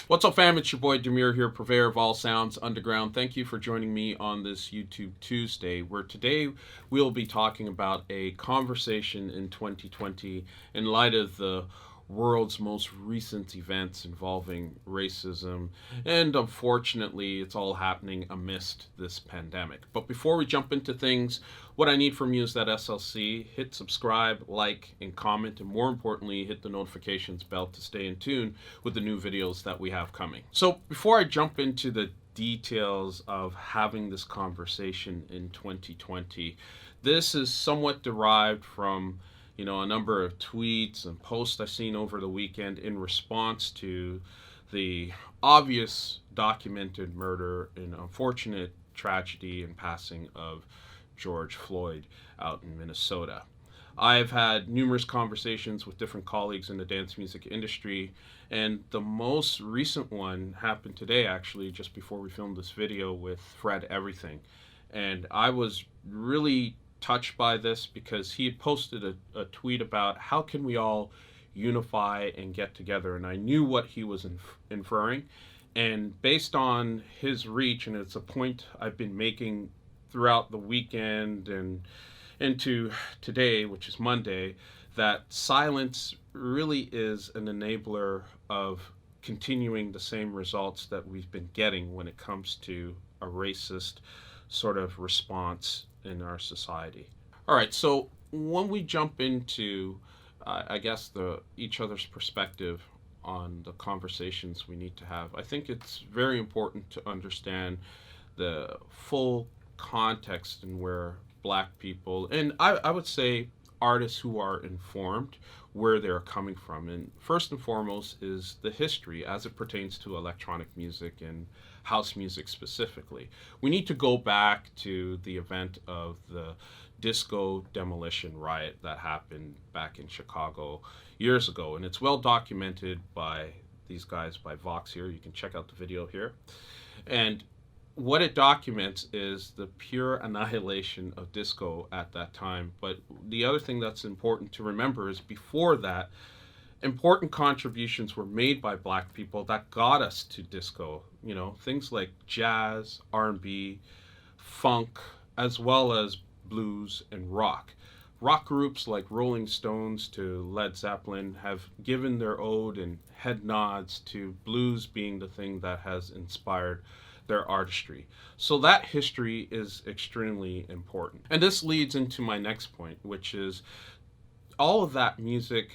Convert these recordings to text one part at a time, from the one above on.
What's up, fam? It's your boy Demuir here, purveyor of all sounds underground. Thank you for joining me on this YouTube Tuesday, where today we'll be talking about a conversation in 2020 in light of the world's most recent events involving racism, and unfortunately, it's all happening amidst this pandemic. But before we jump into things, what I need from you is that SLC, hit subscribe, like, and comment, and more importantly, hit the notifications bell to stay in tune with the new videos that we have coming. So before I jump into the details of having this conversation in 2020, this is somewhat derived from a number of tweets and posts I've seen over the weekend in response to the obvious documented murder and unfortunate tragedy and passing of George Floyd out in Minnesota. I've had numerous conversations with different colleagues in the dance music industry, and the most recent one happened today, actually, just before we filmed this video, with Fred Everything. And I was really touched by this because he had posted a tweet about how can we all unify and get together, and I knew what he was inferring. And based on his reach, and it's a point I've been making throughout the weekend and into today, which is Monday, that silence really is an enabler of continuing the same results that we've been getting when it comes to a racist sort of response in our society. All right, so when we jump into, I guess, each other's perspective on the conversations we need to have, I think it's very important to understand the full context and where Black people, and I would say artists who are informed, where they're coming from. And first and foremost is the history as it pertains to electronic music and house music specifically. We need to go back to the event of the disco demolition riot that happened back in Chicago years ago. And it's well documented by these guys, by Vox here. You can check out the video here. And what it documents is the pure annihilation of disco at that time. But the other thing that's important to remember is before that, important contributions were made by Black people that got us to disco. Things like jazz, R&B, funk, as well as blues and rock. Rock groups like Rolling Stones to Led Zeppelin have given their ode and head nods to blues being the thing that has inspired their artistry. So that history is extremely important. And this leads into my next point, which is all of that music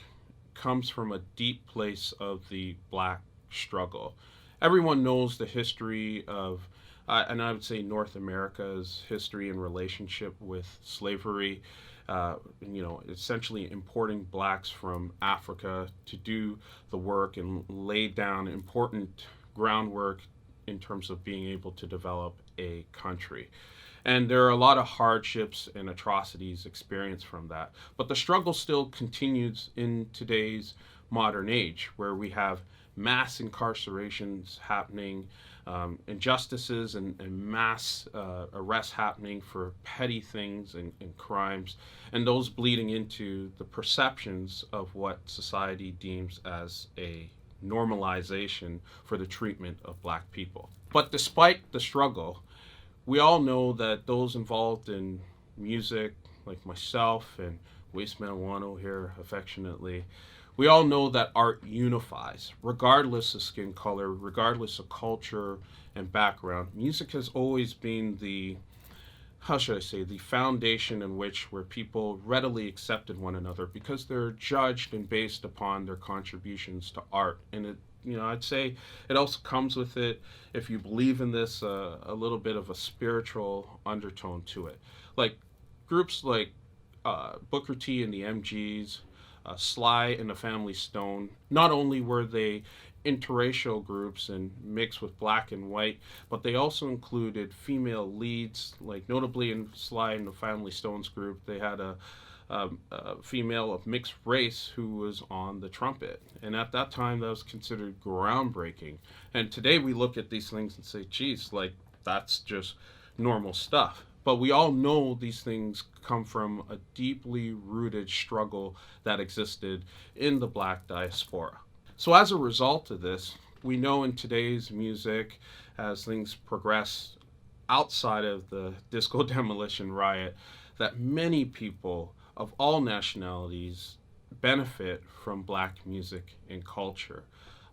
comes from a deep place of the Black struggle. Everyone knows the history of, and I would say North America's history and relationship with slavery, essentially importing Blacks from Africa to do the work and lay down important groundwork in terms of being able to develop a country. And there are a lot of hardships and atrocities experienced from that. But the struggle still continues in today's modern age, where we have mass incarcerations happening, injustices and mass arrests happening for petty things and crimes, and those bleeding into the perceptions of what society deems as a normalization for the treatment of Black people. But despite the struggle, we all know that those involved in music, like myself and Waste Marijuana here affectionately, we all know that art unifies, regardless of skin color, regardless of culture and background. Music has always been the foundation in which where people readily accepted one another because they're judged and based upon their contributions to art. And I'd say it also comes with it, if you believe in this, a little bit of a spiritual undertone to it. Like groups like Booker T and the MGs, Sly and the Family Stone, not only were they interracial groups and mixed with Black and white, but they also included female leads, like notably in Sly and the Family Stone's group, they had a female of mixed race who was on the trumpet. And at that time, that was considered groundbreaking. And today we look at these things and say, geez, like that's just normal stuff. But we all know these things come from a deeply rooted struggle that existed in the Black diaspora. So as a result of this, we know in today's music, as things progress outside of the disco demolition riot, that many people of all nationalities benefit from black music and culture.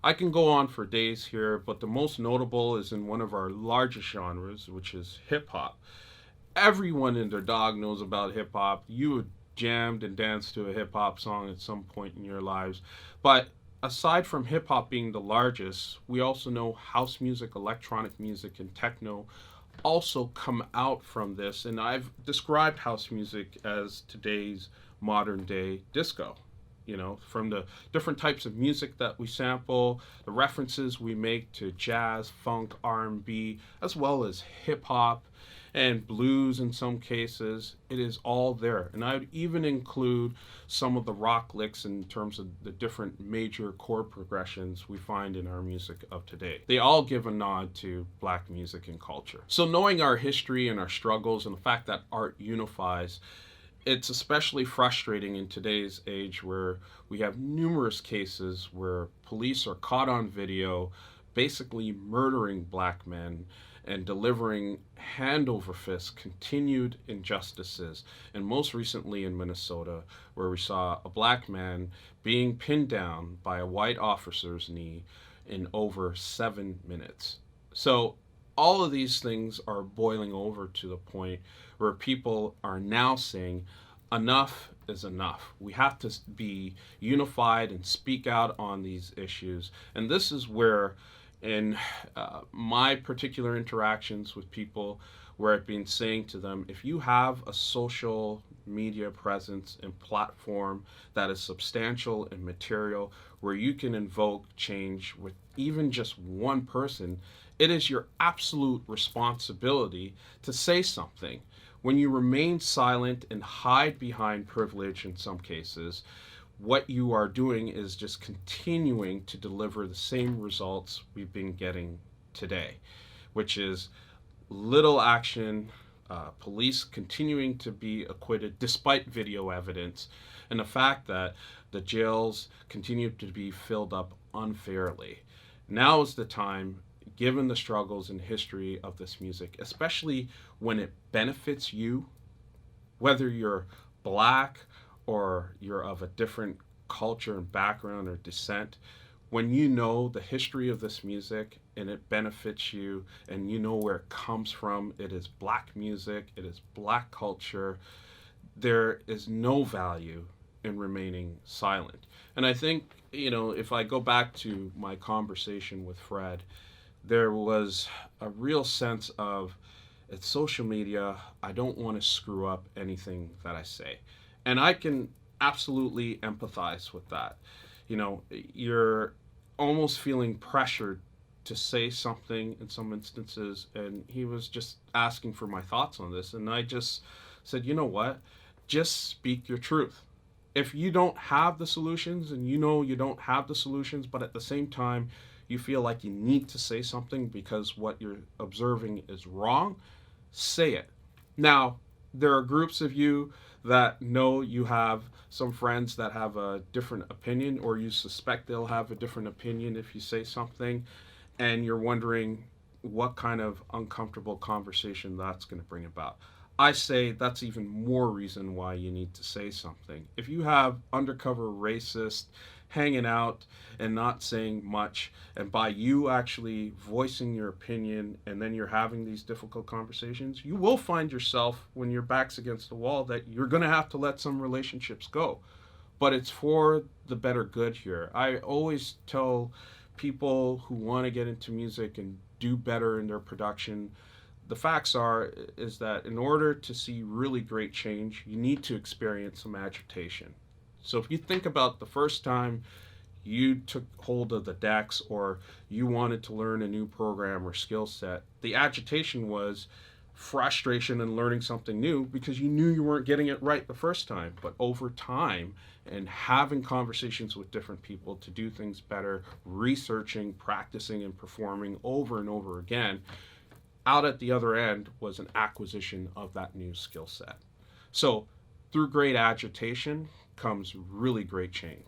I can go on for days here, but the most notable is in one of our largest genres, which is hip hop. Everyone and their dog knows about hip hop. You have jammed and danced to a hip hop song at some point in your lives. But aside from hip hop being the largest, we also know house music, electronic music, and techno also come out from this. And I've described house music as today's modern day disco. You know, from the different types of music that we sample, the references we make to jazz, funk, R&B, as well as hip hop and blues in some cases, it is all there. And I would even include some of the rock licks in terms of the different major chord progressions we find in our music of today. They all give a nod to black music and culture. So knowing our history and our struggles and the fact that art unifies, it's especially frustrating in today's age where we have numerous cases where police are caught on video basically murdering black men and delivering hand over fist continued injustices. And most recently in Minnesota, where we saw a black man being pinned down by a white officer's knee in over 7 minutes. So all of these things are boiling over to the point where people are now saying enough is enough. We have to be unified and speak out on these issues. And this is where, in my particular interactions with people, where I've been saying to them, if you have a social media presence and platform that is substantial and material, where you can invoke change with even just one person, it is your absolute responsibility to say something. When you remain silent and hide behind privilege in some cases, what you are doing is just continuing to deliver the same results we've been getting today, which is little action, police continuing to be acquitted despite video evidence, and the fact that the jails continue to be filled up unfairly. Now is the time, given the struggles and history of this music, especially when it benefits you, whether you're black or you're of a different culture and background or descent, when you know the history of this music and it benefits you and you know where it comes from, it is black music, it is black culture, there is no value in remaining silent. And I think, if I go back to my conversation with Fred, there was a real sense of, it's social media, I don't want to screw up anything that I say. And I can absolutely empathize with that. You're almost feeling pressured to say something in some instances, and he was just asking for my thoughts on this, and I just said, you know what, just speak your truth. If you don't have the solutions, and you don't have the solutions, but at the same time you feel like you need to say something because what you're observing is wrong, say it. Now, there are groups of you that know you have some friends that have a different opinion, or you suspect they'll have a different opinion if you say something, and you're wondering what kind of uncomfortable conversation that's going to bring about. I say that's even more reason why you need to say something. If you have undercover racists hanging out and not saying much, and by you actually voicing your opinion and then you're having these difficult conversations, you will find yourself, when your back's against the wall, that you're going to have to let some relationships go. But it's for the better good here. I always tell people who want to get into music and do better in their production, the facts is that in order to see really great change, you need to experience some agitation. So if you think about the first time you took hold of the decks, or you wanted to learn a new program or skill set, the agitation was frustration and learning something new because you knew you weren't getting it right the first time. But over time, and having conversations with different people to do things better, researching, practicing, and performing over and over again, out at the other end was an acquisition of that new skill set. So through great agitation comes really great change.